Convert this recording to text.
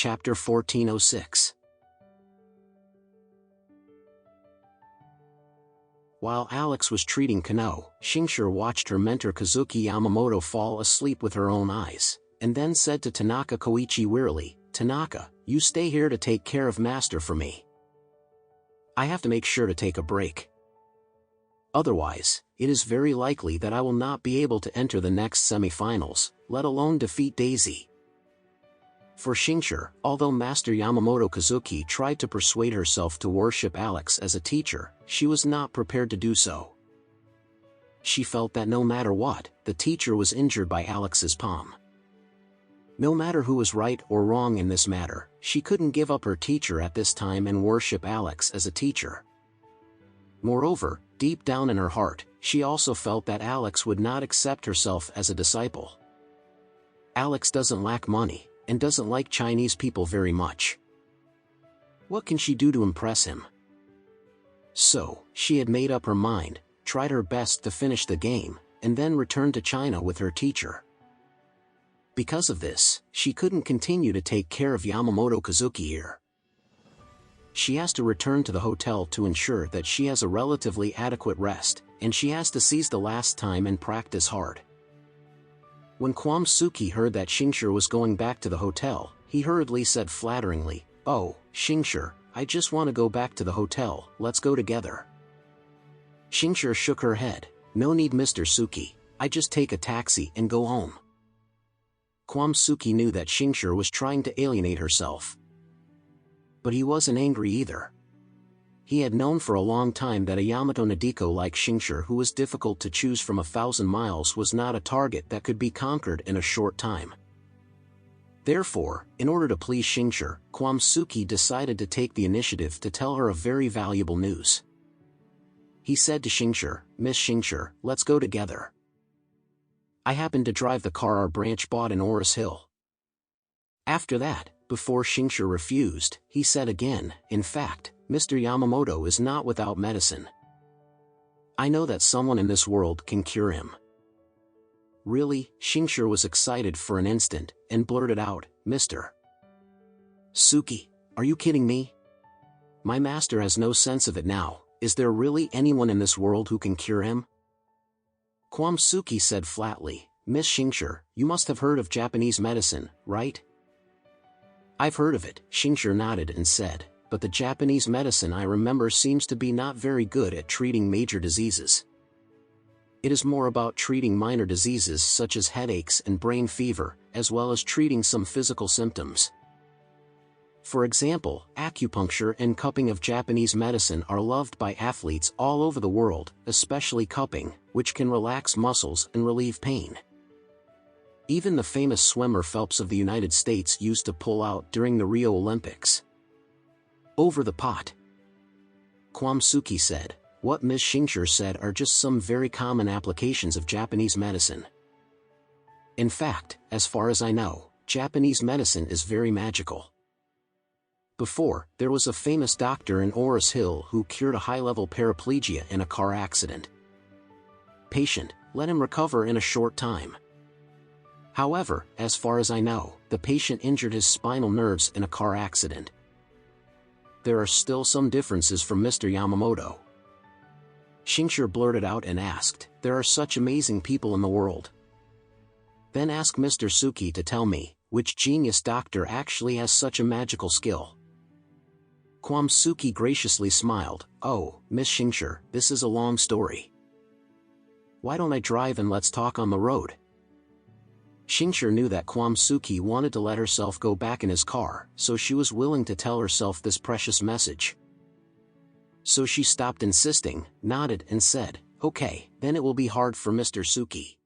Chapter 1406. While Alex was treating Kano, Xingshi watched her mentor Kazuki Yamamoto fall asleep with her own eyes, and then said to Tanaka Koichi wearily, "Tanaka, you stay here to take care of Master for me. I have to make sure to take a break. Otherwise, it is very likely that I will not be able to enter the next semi-finals, let alone defeat Daisy." For Xingshi, although Master Yamamoto Kazuki tried to persuade herself to worship Alex as a teacher, she was not prepared to do so. She felt that no matter what, the teacher was injured by Alex's palm. No matter who was right or wrong in this matter, she couldn't give up her teacher at this time and worship Alex as a teacher. Moreover, deep down in her heart, she also felt that Alex would not accept herself as a disciple. Alex doesn't lack money, and doesn't like Chinese people very much. What can she do to impress him? So, she had made up her mind, tried her best to finish the game, and then returned to China with her teacher. Because of this, she couldn't continue to take care of Yamamoto Kazuki here. She has to return to the hotel to ensure that she has a relatively adequate rest, and she has to seize the last time and practice hard. When Kwamsuki heard that Xingshi was going back to the hotel, he hurriedly said flatteringly, "Oh, Xingshi, I just want to go back to the hotel, let's go together." Xingshi shook her head, "No need, Mr. Suki, I just take a taxi and go home." Kwamsuki knew that Xingshi was trying to alienate herself. But he wasn't angry either. He had known for a long time that a Yamato Nadeko like Xingshi who was difficult to choose from 1,000 miles was not a target that could be conquered in a short time. Therefore, in order to please Xingshi, Kwamsuki decided to take the initiative to tell her a very valuable news. He said to Xingshi, "Miss Xingshi, let's go together. I happen to drive the car our branch bought in Oris Hill." After that, before Xingshi refused, he said again, "In fact, Mr. Yamamoto is not without medicine. I know that someone in this world can cure him." Really? Xingshi was excited for an instant, and blurted out, "Mr. Suki, are you kidding me? My master has no sense of it now, is there really anyone in this world who can cure him?" Kwamsuki said flatly, "Miss Xingshi, you must have heard of Japanese medicine, right?" "I've heard of it," Xingshi nodded and said, "but the Japanese medicine I remember seems to be not very good at treating major diseases. It is more about treating minor diseases such as headaches and brain fever, as well as treating some physical symptoms. For example, acupuncture and cupping of Japanese medicine are loved by athletes all over the world, especially cupping, which can relax muscles and relieve pain. Even the famous swimmer Phelps of the United States used to pull out during the Rio Olympics. Over the pot." Kwamsuki said, "What Ms. Xingshi said are just some very common applications of Japanese medicine. In fact, as far as I know, Japanese medicine is very magical. Before, there was a famous doctor in Oris Hill who cured a high-level paraplegia in a car accident. Patient, let him recover in a short time. However, as far as I know, the patient injured his spinal nerves in a car accident. There are still some differences from Mr. Yamamoto." Xingshi blurted out and asked, "There are such amazing people in the world. Then ask Mr. Suki to tell me, which genius doctor actually has such a magical skill?" Kwamsuki graciously smiled, "Oh, Miss Xingshi, this is a long story. Why don't I drive and let's talk on the road?" Xingshi knew that Kwamsuki wanted to let herself go back in his car, so she was willing to tell herself this precious message. So she stopped insisting, nodded and said, "Okay, then it will be hard for Mr. Suki."